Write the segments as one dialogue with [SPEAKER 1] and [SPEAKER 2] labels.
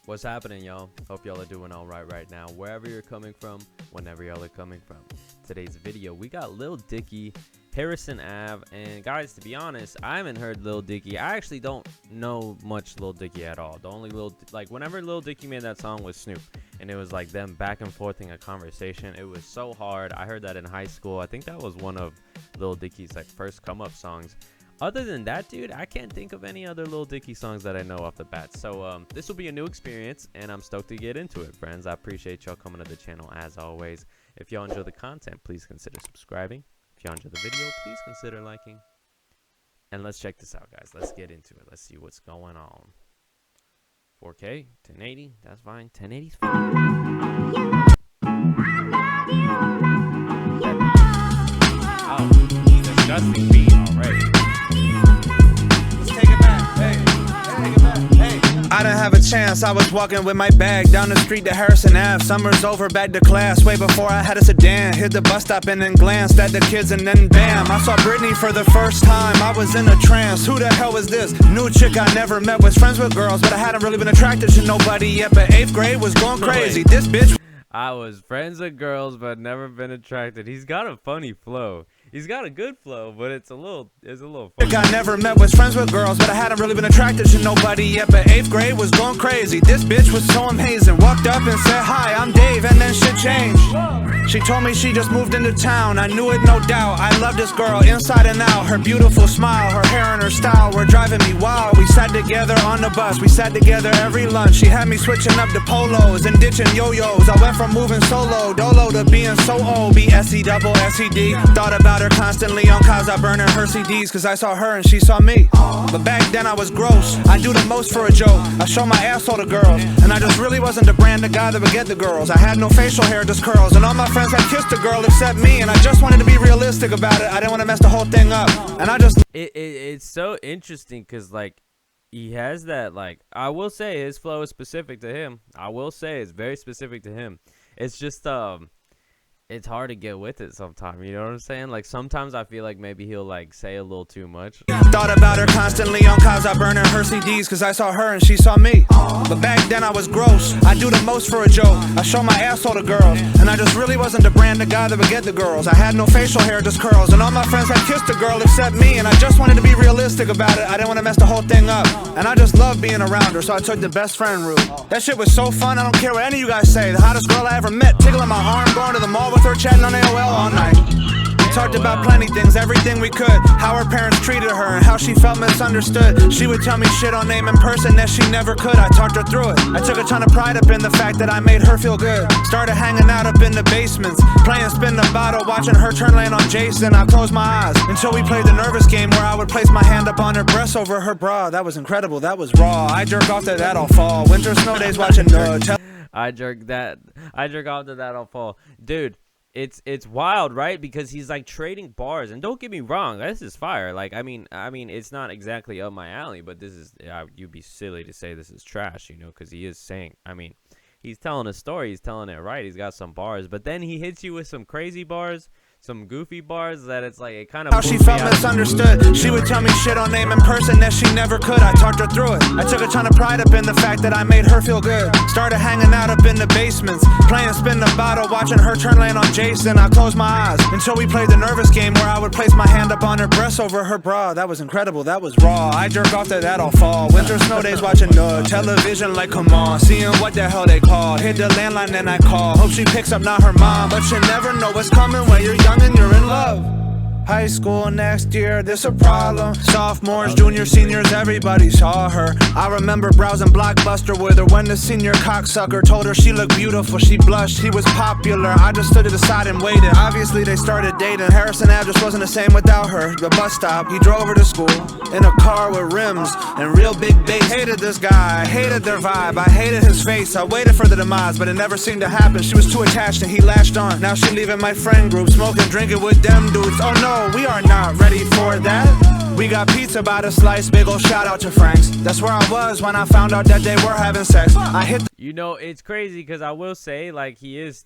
[SPEAKER 1] What's happening, y'all? Hope y'all are doing all right now, wherever you're coming from, whenever y'all are coming from. Today's video, we got Lil Dicky, Harrison Ave, and guys, to be honest, I haven't heard Lil Dicky. I actually don't know much Lil Dicky at all. The only whenever Lil Dicky made that song with Snoop, and it was like them back and forthing a conversation. It was so hard. I heard that in high school. I think that was one of Lil Dicky's like first come up songs. Other than that, dude, I can't think of any other Lil Dicky songs that I know off the bat. So this will be a new experience, and I'm stoked to get into it, friends. I appreciate y'all coming to the channel as always. If y'all enjoy the content, please consider subscribing. If y'all enjoy the video, please consider liking. And let's check this out, guys. Let's get into it. Let's see what's going on. 4K, 1080, that's fine. 1080's fine. Oh, disgusting beat already.
[SPEAKER 2] I didn't have a chance, I was walking with my bag down the street to Harrison Ave. Summer's over, back to class, way before I had a sedan. Hit the bus stop and then glanced at the kids and then bam, I saw Britney for the first time, I was in a trance. Who the hell was this? New chick I never met, was friends with girls, but I hadn't really been attracted to nobody yet. But 8th grade was going crazy, this bitch.
[SPEAKER 1] I was friends with girls, but never been attracted. He's got a funny flow. He's got a good flow, but it's a little funny.
[SPEAKER 2] I never met, was friends with girls, but I hadn't really been attracted to nobody yet. But 8th grade was going crazy. This bitch was so amazing. Walked up and said, "Hi, I'm Dave," and then shit changed. She told me she just moved into town. I knew it, no doubt. I love this girl inside and out. Her beautiful smile, her hair and her style were driving me wild. We sat together on the bus. We sat together every lunch. She had me switching up to polos and ditching yo-yos. I went from moving solo, dolo, to being so old. B-S-E-double-S-E-D. Thought about her constantly on cause I burning her CDs, cause I saw her and she saw me. But back then I was gross. I do the most for a joke. I show my asshole to girls, and I just really wasn't the brand of guy that would get the girls. I had no facial hair, just curls, and all my friends had kissed a girl except me, and I just wanted to be realistic about it. I didn't want to mess the whole thing up, and I just
[SPEAKER 1] it's so interesting because like he has that, like, I will say his flow is specific to him. I will say it's very specific to him. It's just it's hard to get with it sometimes, you know what I'm saying? Like sometimes I feel like maybe he'll like say a little too much.
[SPEAKER 2] Thought about her constantly on cause I burning her CDs, cause I saw her and she saw me. But back then I was gross. I do the most for a joke. I show my asshole to girls, and I just really wasn't the brand of guy that would get the girls. I had no facial hair, just curls, and all my friends had kissed a girl except me, and I just wanted to be realistic about it. I didn't want to mess the whole thing up, and I just loved being around her, so I took the best friend route. That shit was so fun, I don't care what any of you guys say. The hottest girl I ever met, tickling my arm, going to the mall with her, chatting on AOL all night. We talked about plenty things, everything we could. How her parents treated her and how she felt misunderstood. She would tell me shit on name in person that she never could. I talked her through it. I took a ton of pride up in the fact that I made her feel good. Started hanging out up in the basements, playing spin the bottle, watching her turn lane on Jason. I closed my eyes until we played the nervous game where I would place my hand up on her breast over her bra. That was incredible, that was raw. I jerk off to that all fall. Winter snow days watching
[SPEAKER 1] I jerk off to that all fall. Dude, it's wild, right? Because he's like trading bars, and don't get me wrong, this is fire. Like I mean it's not exactly up my alley, but this is you'd be silly to say this is trash, you know, because he is saying, I mean, he's telling a story, he's telling it right, he's got some bars, but then he hits you with some crazy bars, some goofy bars that it's like it kind of
[SPEAKER 2] how she felt misunderstood. She would tell me shit on name in person that she never could. I talked her through it. I took a ton of pride up in the fact that I made her feel good. Started hanging out up in the basements, playing spin the bottle, watching her turn lane on Jason. I closed my eyes until we played the nervous game where I would place my hand up on her breast over her bra. That was incredible, that was raw. I jerk off to that all fall. Winter snow days watching television, like come on, seeing what the hell they called. Hit the landline and I call. Hope she picks up, not her mom, but you never know what's coming when you're young and you're in love. High school next year, this a problem. Sophomores, juniors, seniors, everybody saw her. I remember browsing Blockbuster with her when the senior cocksucker told her she looked beautiful. She blushed, he was popular. I just stood to the side and waited. Obviously they started dating. Harrison Ave just wasn't the same without her. The bus stop, he drove her to school in a car with rims and real big bass. Hated this guy, I hated their vibe, I hated his face. I waited for the demise, but it never seemed to happen. She was too attached and he latched on. Now she leaving my friend group, smoking, drinking with them dudes. Oh no, we are not ready for that. We got pizza by the slice, big ol' shout out to Frank's. That's where I was when I found out that they were having sex. I hit
[SPEAKER 1] you know, it's crazy because I will say, like, he is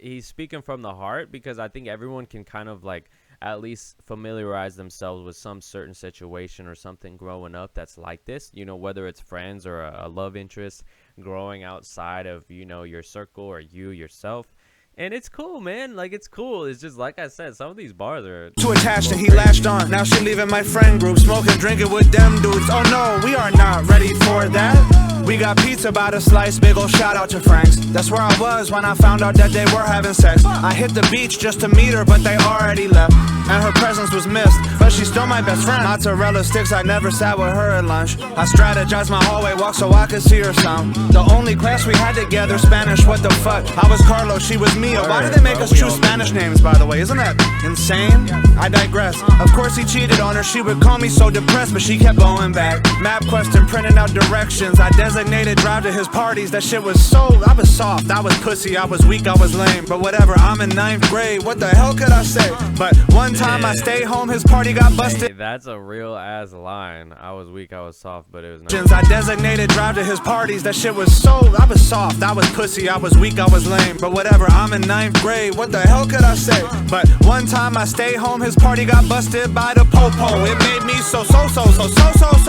[SPEAKER 1] he's speaking from the heart, because I think everyone can kind of like at least familiarize themselves with some certain situation or something growing up that's like this, you know, whether it's friends or a love interest growing outside of, you know, your circle or you yourself. And it's cool, man. Like, it's cool. It's just, like I said, some of these bars are
[SPEAKER 2] too attached and he latched on. Now she leaving my friend group, smoking, drinking with them dudes. Oh no, we are not ready for that. We got pizza by the slice, big ol' shout out to Frank's. That's where I was when I found out that they were having sex. I hit the beach just to meet her, but they already left, and her presence was missed, but she's still my best friend. Mozzarella sticks, I never sat with her at lunch. I strategized my hallway walk so I could see her some. The only class we had together, Spanish, what the fuck. I was Carlos, she was Mia. Why did they make us choose Spanish names, by the way? Isn't that insane? I digress. Of course he cheated on her, she would call me so depressed, but she kept going back. MapQuest and printing out directions. I designated drive to his parties. That shit was so, I was soft, I was pussy, I was weak, I was lame. But whatever, I'm in 9th grade, what the hell could I say? But one time I stayed home, his party got busted.
[SPEAKER 1] Hey, that's a real ass line. I was weak, I was soft, but it was nice.
[SPEAKER 2] I designated drive to his parties. That shit was so, I was soft, I was pussy, I was weak, I was lame. But whatever, I'm in 9th grade, what the hell could I say? But one time I stayed home, his party got busted by the popo. It made me so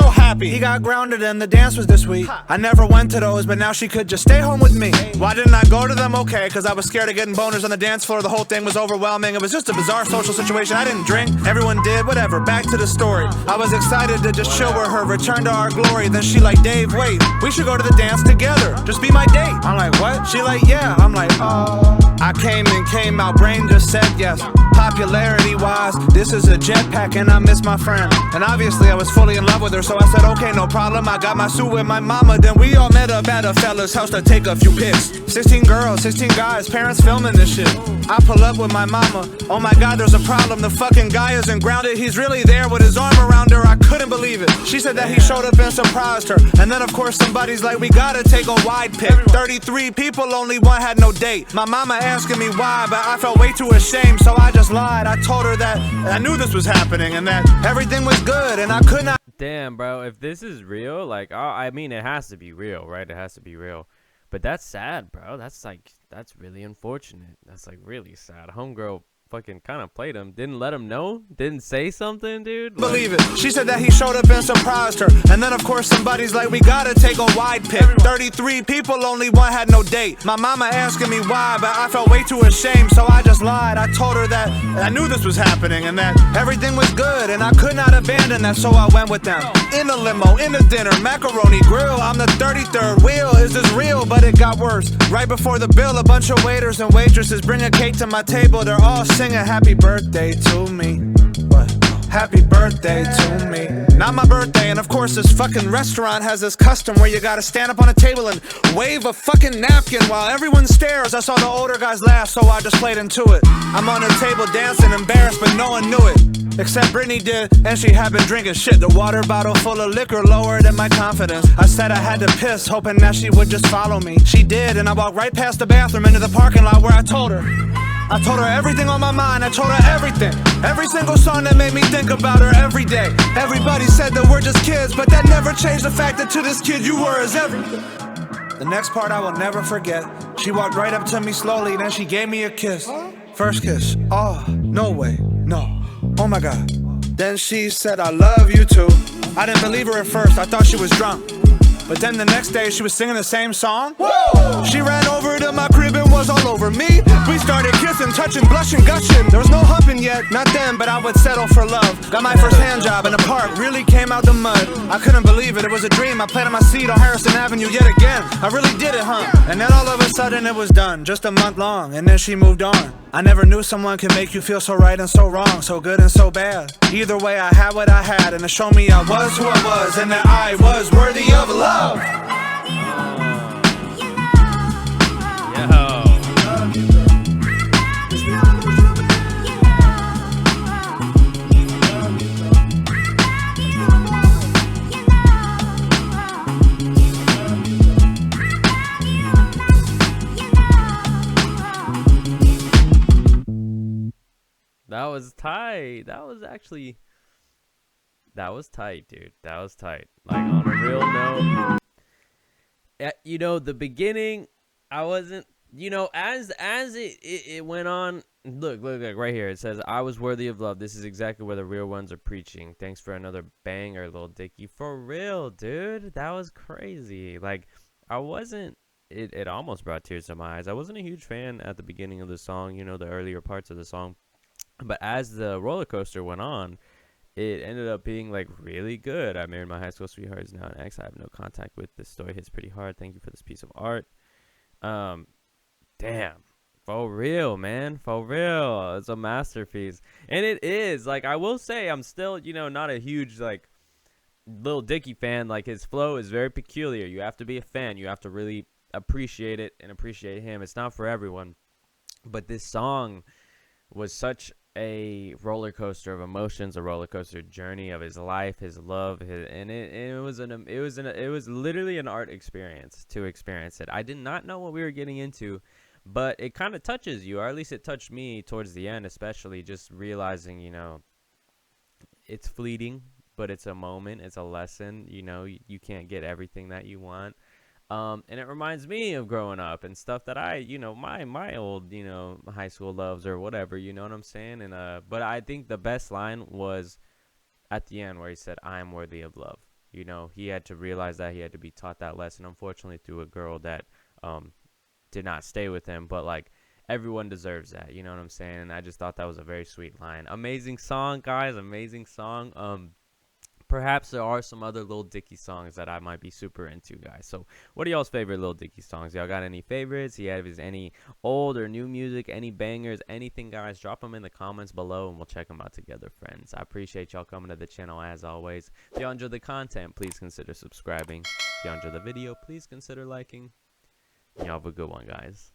[SPEAKER 2] happy. He got grounded and the dance was this week. I never went to those, but now she could just stay home with me. Why didn't I go to them? Okay, cause I was scared of getting boners on the dance floor. The whole thing was overwhelming. It was just a bizarre social situation. I didn't drink, everyone did, whatever. Back to the story. I was excited to just chill with her, return to our glory. Then she like, Dave, wait, we should go to the dance together. Just be my date. I'm like, what? She like, yeah. I'm like, oh. I came and came out, brain just said yes. Popularity wise, this is a jetpack and I miss my friend. And obviously I was fully in love with her, so I said, okay, no problem. I got my suit with my mama, then we all met up at a fella's house to take a few pics. 16 girls, 16 guys, parents filming this shit. I pull up with my mama, oh my god, there's a problem. The fucking guy isn't grounded, he's really there with his arm around her. I couldn't believe it. She said that he showed up and surprised her. And then of course somebody's like, we gotta take a wide pic. 33 people, only one had no date. My mama asking me why, but I felt way too ashamed, so I just lied. I told her that I knew this was happening and that everything was good and I could not.
[SPEAKER 1] Damn, bro, if this is real, like, I mean, it has to be real, right? It has to be real. But that's sad, bro. That's like, that's really unfortunate. That's like really sad. Homegirl fucking kind of played him, didn't let him know, didn't say something, dude. Like,
[SPEAKER 2] believe it. She said that he showed up and surprised her. And then of course somebody's like, we gotta take a wide pic. 33 people, only one had no date. My mama asking me why, but I felt way too ashamed, so I just lied. I told her that I knew this was happening and that everything was good and I could not abandon that, so I went with them. In a limo, in a dinner, macaroni grill. I'm the 33rd wheel. Is this real? But it got worse. Right before the bill, a bunch of waiters and waitresses bring a cake to my table. They're all singing happy birthday to me. What? Happy birthday to me. Not my birthday, and of course this fucking restaurant has this custom where you gotta stand up on a table and wave a fucking napkin while everyone stares. I saw the older guys laugh, so I just played into it. I'm on the table dancing, embarrassed, but no one knew it. Except Brittany did, and she had been drinking shit. The water bottle full of liquor lowered in my confidence. I said I had to piss, hoping that she would just follow me. She did, and I walked right past the bathroom into the parking lot where I told her everything on my mind. I told her everything. Every single song that made me think about her every day. Everybody said that we're just kids, but that never changed the fact that to this kid you were as everything. The next part I will never forget. She walked right up to me slowly, then she gave me a kiss. First kiss. Oh, no way. No. Oh my god. Then she said, I love you too. I didn't believe her at first. I thought she was drunk. But then the next day she was singing the same song. Whoa! She ran over to my crib and was all over me. We started kissing, touching, blushing, gushing. There was no humping yet, not then, but I would settle for love. Got my first hand job in the park, really came out the mud. I couldn't believe it, it was a dream. I planted my seed on Harrison Avenue yet again. I really did it, huh? And then all of a sudden it was done, just a month long, and then she moved on. I never knew someone could make you feel so right and so wrong, so good and so bad. Either way, I had what I had, and it showed me I was who I was, and that I was worthy of love.
[SPEAKER 1] That was tight. That was actually, that was tight, dude. That was tight. Like, on a real note, you know, the beginning, I wasn't, you know, as it went on, Look, right here. It says, I was worthy of love. This is exactly where the real ones are preaching. Thanks for another banger, Lil Dicky. For real, dude. That was crazy. Like, I wasn't, it almost brought tears to my eyes. I wasn't a huge fan at the beginning of the song, you know, the earlier parts of the song. But as the roller coaster went on, it ended up being like really good. I married my high school sweetheart, is now an ex. I have no contact with. This story hits pretty hard. Thank you for this piece of art. Um, Damn. For real, man. For real. It's a masterpiece. And it is. Like, I will say, I'm still, you know, not a huge, like, Lil Dicky fan. Like, his flow is very peculiar. You have to be a fan. You have to really appreciate it and appreciate him. It's not for everyone. But this song was such a roller coaster of emotions, a roller coaster journey of his life, his love, it was literally an art experience to experience it. I did not know what we were getting into, but it kind of touches you, or at least it touched me towards the end, especially just realizing, you know, it's fleeting, but it's a moment, it's a lesson. You know, you can't get everything that you want. And it reminds me of growing up and stuff that I, you know, my old, you know, high school loves or whatever, you know what I'm saying? And but I think the best line was at the end where he said, "I am worthy of love." You know, he had to realize that, he had to be taught that lesson, unfortunately, through a girl that did not stay with him, but like everyone deserves that, you know what I'm saying? And I just thought that was a very sweet line. Amazing song, guys, amazing song. Perhaps there are some other Lil Dicky songs that I might be super into, guys. So what are y'all's favorite Lil Dicky songs? Y'all got any favorites? He has any old or new music, any bangers, anything, guys? Drop them in the comments below and we'll check them out together, friends. I appreciate y'all coming to the channel as always. If y'all enjoy the content, please consider subscribing. If y'all enjoy the video, please consider liking. Y'all have a good one, guys.